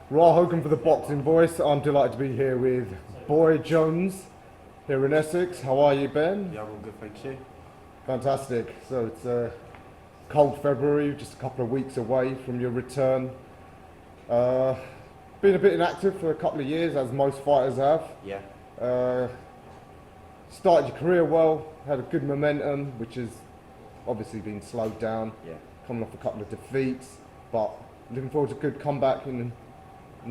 Ra Hogan for the Boxing Voice. I'm delighted to be here with Boy Jones here in Essex. How are you, Ben? Yeah, I'm all good, thank you. Fantastic. So it's a cold February, just a couple of weeks away from your return. Been a bit inactive for a couple of years, as most fighters have. Yeah. Started your career well, had a good momentum, which has obviously been slowed down. Yeah. Coming off a couple of defeats, but looking forward to a good comeback in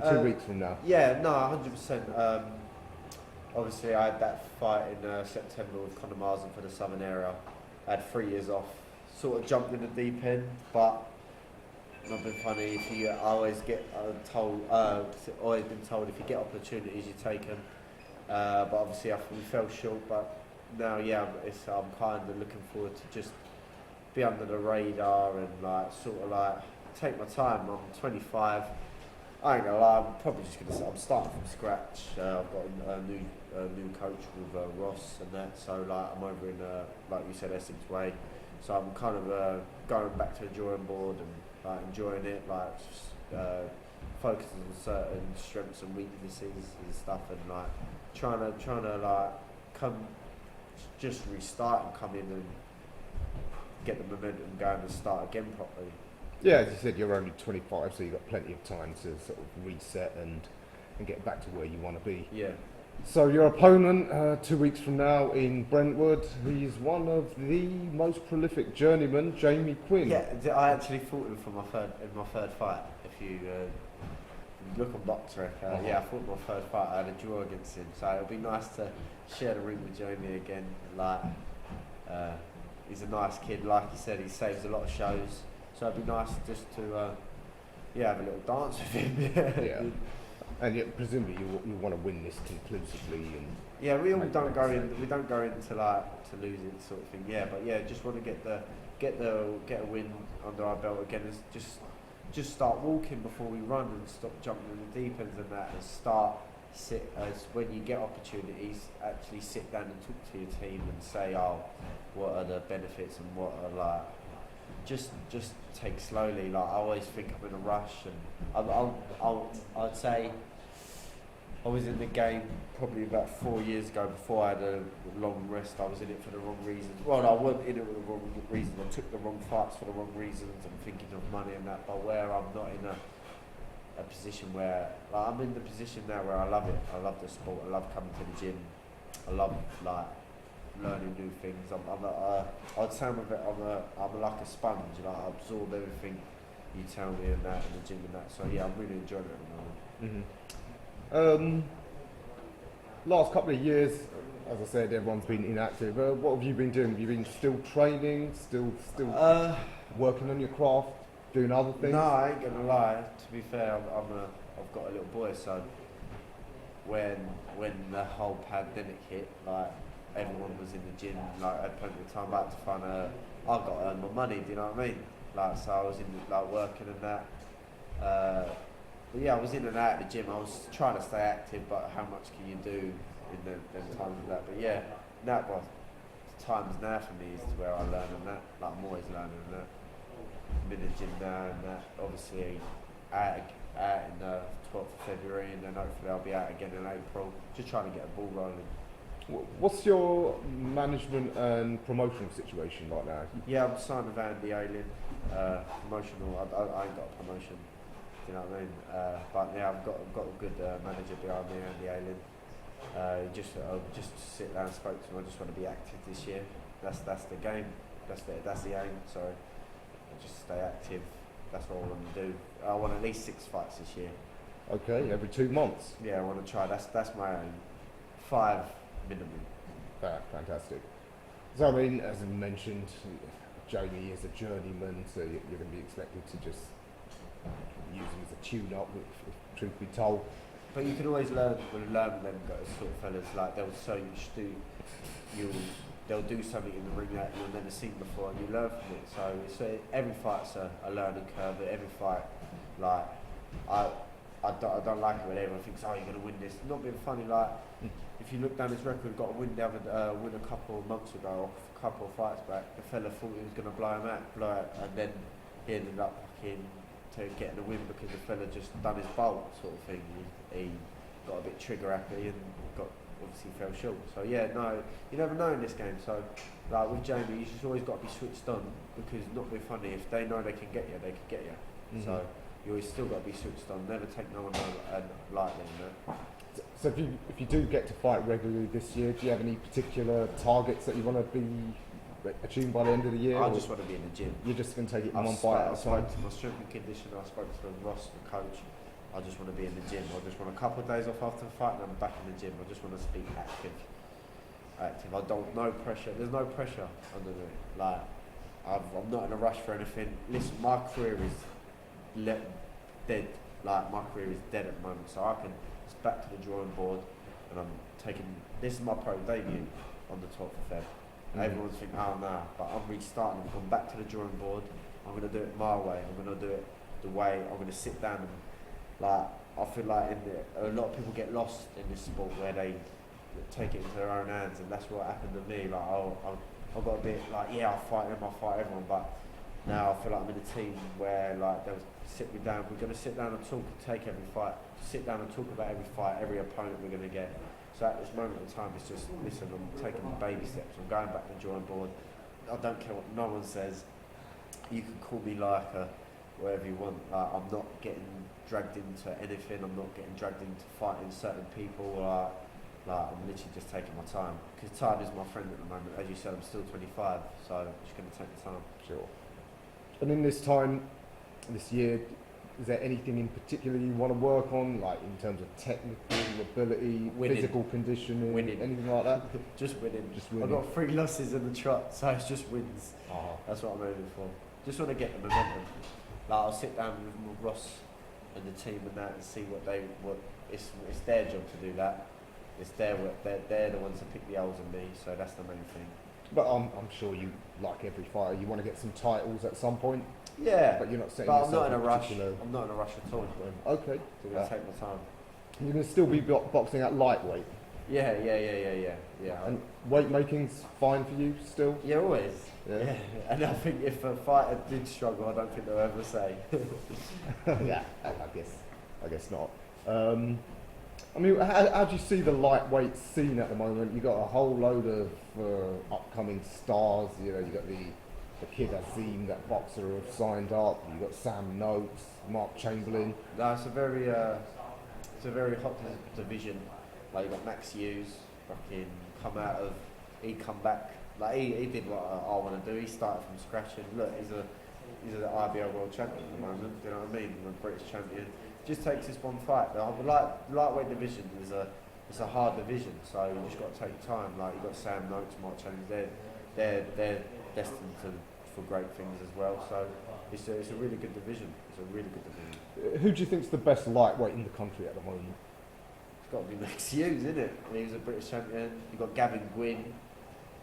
2 weeks from now. Yeah, no, 100%. Obviously, I had that fight in September with Conor Marsden for the Southern area. I had 3 years off, sort of jumped in the deep end, but not been funny. If you, I always get always been told if you get opportunities, you take them. But obviously, we fell short. But now, yeah, I'm kind of looking forward to just be under the radar and sort of take my time. I'm 25. I ain't gonna lie, I'm probably just gonna. I'm starting from scratch. I've got a new coach with Ross and that. So I'm over in like you said, Essex Way. So I'm kind of going back to the drawing board and enjoying it. Focusing on certain strengths and weaknesses and stuff, and trying to come just restart and come in and get the momentum going and start again properly. Yeah, as you said, you're only 25, so you've got plenty of time to sort of reset and get back to where you want to be. Yeah. So your opponent 2 weeks from now in Brentwood, he's one of the most prolific journeymen, Jamie Quinn. Yeah, I actually fought him for my third fight. If you look on Boxrec, yeah, I fought my third fight. I had a draw against him, so it'll be nice to share the ring with Jamie again. He's a nice kid, like you said. He saves a lot of shows. So it'd be nice just to, have a little dance with him. Yeah. And yet, presumably, you want to win this conclusively. And yeah, we don't go into to lose it sort of thing. Yeah, but yeah, just want to get a win under our belt again. It's just start walking before we run and stop jumping in the deep ends and that. And when you get opportunities, actually sit down and talk to your team and say, what are the benefits and what are just take slowly. I always think I'm in a rush, and I'd say I was in the game probably about 4 years ago before I had a long rest. I was in it for the wrong reasons. Well, I wasn't in it for the wrong reasons. I took the wrong fights for the wrong reasons. I'm thinking of money and that, but where I'm not in a position where I'm in the position now where I love it. I love the sport. I love coming to the gym. I love learning new things. I'd say I'm like a sponge. I absorb everything you tell me and that in the gym and that. So yeah, I'm really enjoying it at the moment. Last couple of years, as I said, everyone's been inactive. What have you been doing? Have you been still training, still working on your craft, doing other things? No, I ain't gonna lie. To be fair, I've got a little boy, so when the whole pandemic hit, everyone was in the gym, I had plenty of time back to find I've got to earn my money, do you know what I mean? So I was in working and that. But yeah, I was in and out of the gym. I was trying to stay active, but how much can you do in them times of that? But yeah, now times now for me is where I learn and that. I'm always learning and that. I'm in the gym now and that. Obviously out in the 12th of February, and then hopefully I'll be out again in April. Just trying to get a ball rolling. What's your management and promotional situation right now? Yeah, I'm signed with Andy Ayling. Promotional. I ain't got a promotion. Do you know what I mean? But yeah, I've got a good manager behind me, Andy Ayling. Just sit down and spoke to him. I just want to be active this year. That's the game. That's the aim. Sorry. Just stay active. That's what I want to do. I want at least 6 fights this year. Okay, every 2 months. Yeah, I want to try. That's my aim. 5 minimum. Fantastic. So I mean, as I mentioned, Jamie is a journeyman, so you're going to be expected to just use him as a tune-up, if truth be told. But you can always learn with them guys, sort of fellas. They'll do something in the ring that you've never seen before, and you learn from it. So every fight's a learning curve. Every fight, I don't like it when everyone thinks, you're going to win this. Not being funny, if you look down his record, got a win a couple of months ago, or a couple of fights back. The fella thought he was going to blow him out, and then he ended up fucking to getting a win because the fella just done his bolt sort of thing. He got a bit trigger happy and got obviously fell short. So yeah, no, you never know in this game. So like with Jamie, you just always got to be switched on because not being funny, if they know they can get you, they can get you. Mm-hmm. So you always still got to be switched on. Never take no one lightly. You know? So if you do get to fight regularly this year, do you have any particular targets that you want to be achieved by the end of the year? I just want to be in the gym. You're just going to take it I've one fight at a I spoke time? to my strength and conditioner, I spoke to Ross, the coach. I just want to be in the gym. I just want a couple of days off after the fight and I'm back in the gym. I just want to be active. I don't, no pressure. There's no pressure under me. Like, I'm not in a rush for anything. Listen, my career is dead. Like, my career is dead at the moment. So I can, it's back to the drawing board and I'm taking, this is my pro debut on the 12th of Feb. Everyone's thinking, oh no, but I'm restarting. I'm going back to the drawing board. I'm going to do it my way. I'm going to do it the way. I'm going to sit down and, like, I feel like a lot of people get lost in this sport where they take it into their own hands, and that's what happened to me. Like, I got a bit like, yeah, I'll fight them, I'll fight everyone, but now I feel like I'm in a team where like they'll sit me down. We're going to sit down and talk, take every fight, sit down and talk about every fight, every opponent we're going to get. So at this moment in time, it's just, listen, I'm taking baby steps. I'm going back to the drawing board. I don't care what no one says. You can call me like whatever you want. I'm not getting dragged into anything. I'm not getting dragged into fighting certain people. Like I'm literally just taking my time. Because time is my friend at the moment. As you said, I'm still 25, so I'm just going to take the time. Sure. And in this time, this year, is there anything in particular you want to work on, like in terms of technical ability, Winning. physical conditioning, Winning. anything like that? Just winning. Just winning. I've got 3 losses in the trot, so it's just wins. That's what I'm aiming for. Just want to get the momentum. Like I'll sit down with Ross and the team and that and see what it's their job to do that. It's their work. They're the ones that pick the holes in me, so that's the main thing. But I'm sure you, like every fighter, you want to get some titles at some point. Yeah, But you're not setting but I'm yourself not in a rush. particular- I'm not in a rush at all. Okay. I'm going to take my time. You're going to still be boxing at lightweight. Yeah. And weight making's fine for you still? Yeah, always. Yeah. Yeah. And I think if a fighter did struggle, I don't think they'll ever say. Yeah, I guess not. I mean, how do you see the lightweight scene at the moment? You've got a whole load of upcoming stars. You know, you've got the kid Dazn, that boxer who have signed up. You've got Sam Noakes, Mark Chamberlain. No, it's a very hot division. Like you got Max Hughes, fucking he come back. Like he did what I want to do. He started from scratch and look, he's an IBO world champion at the moment. You know what I mean? He's a British champion. Just takes this one fight. The lightweight division it's a hard division, so you just got to take your time. Like you got Sam Noakes, Mark Chamberlain. They're destined for great things as well. So it's a really good division. It's a really good division. Who do you think's the best lightweight in the country at the moment? It's got to be Max Hughes, isn't it? I mean, he's a British champion. You've got Gavin Quinn.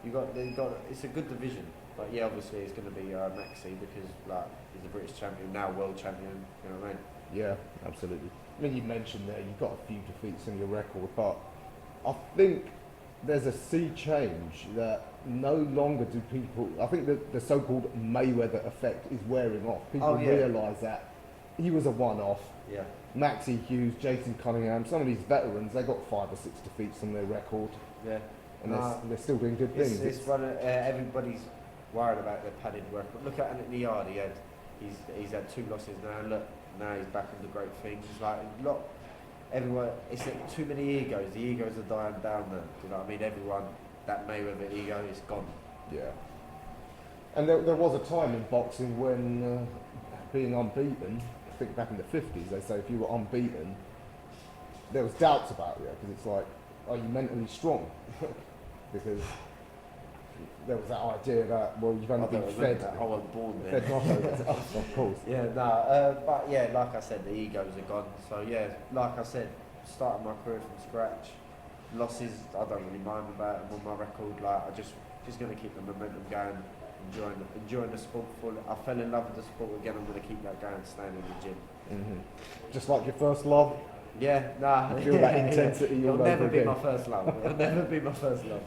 It's a good division. But yeah, obviously it's going to be Maxi because like he's a British champion, now world champion. You know what I mean? Yeah, absolutely. I mean, you mentioned there you've got a few defeats in your record, but I think there's a sea change that no longer do people. I think the so-called Mayweather effect is wearing off. People realise that he was a one-off. Yeah. Maxi Hughes, Jason Cunningham, some of these veterans, they got 5 or 6 defeats on their record, Yeah. and they're still doing good things. Everybody's worried about their padded record. Look at Anthony Yard. He's had 2 losses now. Look, now he's back on the great things. Like everyone, it's like too many egos. The egos are dying down now. Do you know what I mean? Everyone, that Mayweather ego is gone. Yeah. And there was a time in boxing when being unbeaten, I think back in the 50s, they say if you were unbeaten, there was doubts about you, because it's like, are you mentally strong? Because there was that idea that, well, you've only been fed. I wasn't born then. Fed knockouts, of course. Yeah, but yeah, like I said, the egos are gone. So yeah, like I said, starting my career from scratch. Losses, I don't really mind about them on my record. Like I just going to keep the momentum going, enjoying the sport. I fell in love with the sport again. I'm going to keep that going, staying in the gym. Mm-hmm. Just like your first love. Yeah, nah. You feel that intensity. It'll never be again. my first love. It'll never be my first love.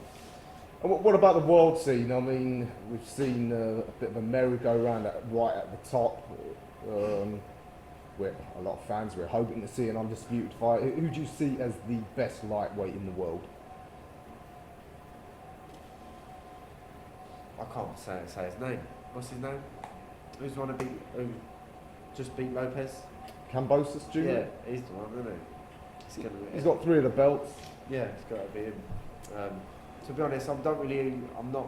And what about the world scene? I mean, we've seen a bit of a merry-go-round right at the top. a lot of fans, we're hoping to see an undisputed fight. Who do you see as the best lightweight in the world? I can't say his name. What's his name? Who's one to beat? Who just beat Lopez? Kambosos Jr.? Yeah, he's the one, isn't he? He's got 3 of the belts. Yeah, it's got to be him. To be honest, I'm not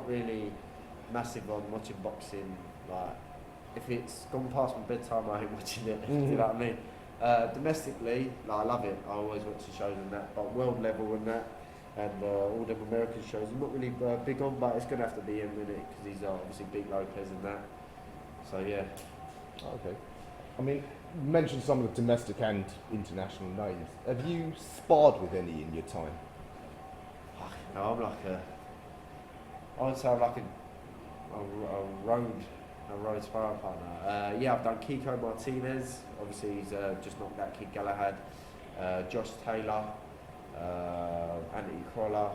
really massive on watching boxing. Like, if it's gone past my bedtime, I ain't watching it. Do you know what I mean? Domestically, like, I love it. I always watch the shows and that. But world level and that, and all them American shows, I'm not really big on. But it's gonna have to be him, innit? Because he's obviously beat Lopez and that. So yeah. Okay. I mean, you mentioned some of the domestic and international names. Have you sparred with any in your time? No, I would say I'm like a road sparring partner. Yeah, I've done Kiko Martinez. Obviously, he's just knocked that kid Galahad. Josh Taylor, Anthony Crawler.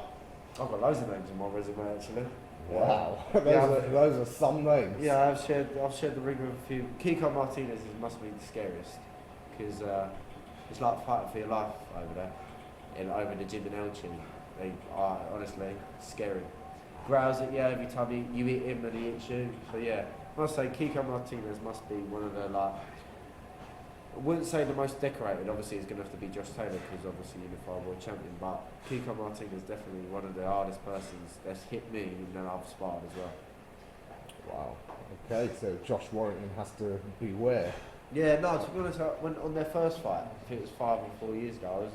I've got loads of names on my resume actually. Wow, Yeah, those are some names. Yeah, I've shared the ring with a few. Kiko Martinez must be the scariest because it's like fighting for your life over there, over the gym in Elchin. They are honestly scary. Growls at you every time you eat him and he eats you. So yeah, I must say Kiko Martinez must be one of the, like, I wouldn't say the most decorated. Obviously, it's going to have to be Josh Taylor because obviously unified world champion. But Kiko Martinez is definitely one of the hardest persons that's hit me and then I've sparred as well. Wow. Okay, so Josh Warrington has to beware. Yeah, no. To be honest, when on their first fight, I think it was 5 or 4 years ago,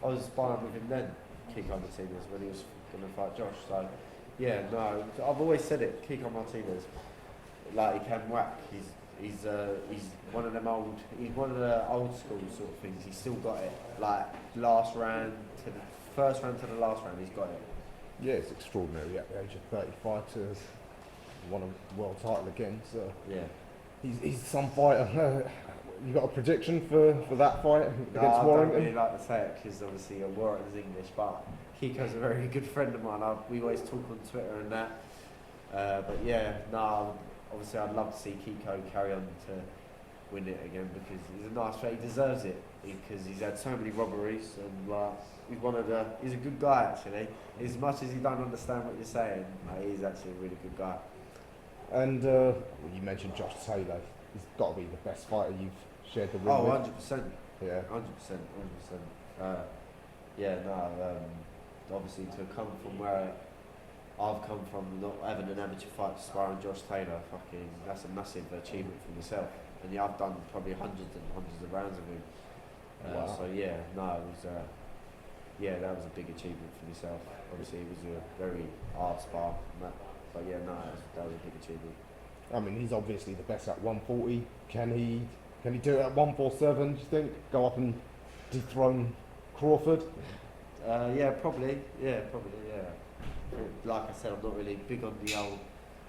I was sparring with him then, Kiko Martinez, when he was going to fight Josh. So yeah, no, I've always said it. Kiko Martinez, like, he can whack. He's one of them old. He's one of the old school sort of things. He's still got it. Like first round to the last round, he's got it. Yeah, it's extraordinary at the age of 35 to won a world title again. So yeah, he's some fighter. You got a prediction for that fight against Warrington? I don't really like to say it because obviously Warrington's English, but Kiko's a very good friend of mine. We always talk on Twitter and that. But yeah, no. Obviously, I'd love to see Kiko carry on to win it again because he's a nice fighter. He deserves it because he's had so many robberies and he's a good guy actually. As much as you don't understand what you're saying, he's actually a really good guy. And you mentioned Josh Taylor. He's got to be the best fighter you've shared the ring with. 100%. Yeah. 100%. Yeah, no. Obviously, to come from where I've come from, not having an amateur fight to sparring Josh Taylor, that's a massive achievement for myself. And yeah, I've done probably hundreds and hundreds of rounds with him. Wow. So yeah, no, it was that was a big achievement for myself. Obviously, it was a very hard spar, but yeah, no, that was a big achievement. I mean, he's obviously the best at 140. Can he do it at 147? Do you think? Go up and dethrone Crawford? Yeah, probably. Yeah. Like I said, I'm not really big on the old.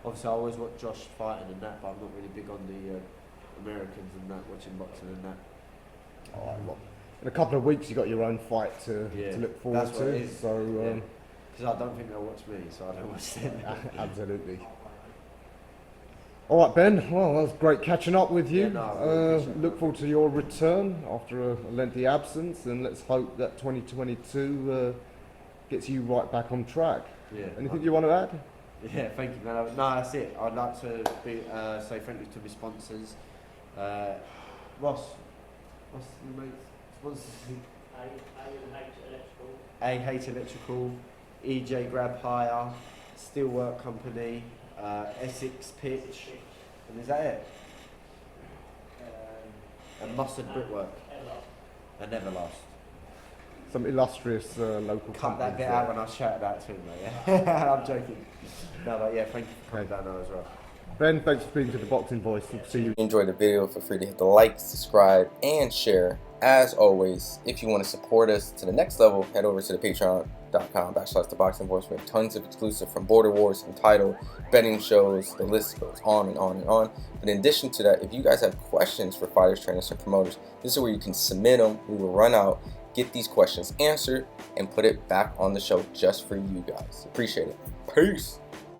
Obviously, I always watch Josh fighting and that, but I'm not really big on the Americans and that, watching boxing and that. All right, well, in a couple of weeks, you got your own fight to look forward that's to. What it is. So, because I don't think they'll watch me, so I don't watch them. Absolutely. All right, Ben. Well, that was great catching up with you. Yeah, no, look forward to your return after a lengthy absence, and let's hope that 2022 gets you right back on track. Yeah. Anything you want to add? Yeah, thank you, man. No, that's it. I'd like to say thank you to my sponsors. Ross, what's the mate's sponsors? AH Electrical, EJ Grab Hire, Steelwork Company, Essex Pitch, and is that it? And Mustard Brickwork, and Everlast. Some illustrious local Cut that bit there. out when I shouted that to him, mate. Yeah? I'm joking. No, but yeah, thank you for coming down there as well. Ben, thanks for speaking to the Boxing Voice. We'll see you. If you enjoyed the video, feel free to hit the like, subscribe, and share. As always, if you want to support us to the next level, head over to the patreon.com/ThaBoxingVoice. We have tons of exclusive from Border Wars, from title, betting shows, the list goes on and on and on. But in addition to that, if you guys have questions for fighters, trainers, and promoters, this is where you can submit them. We will run out, get these questions answered, and put it back on the show just for you guys. Appreciate it. Peace.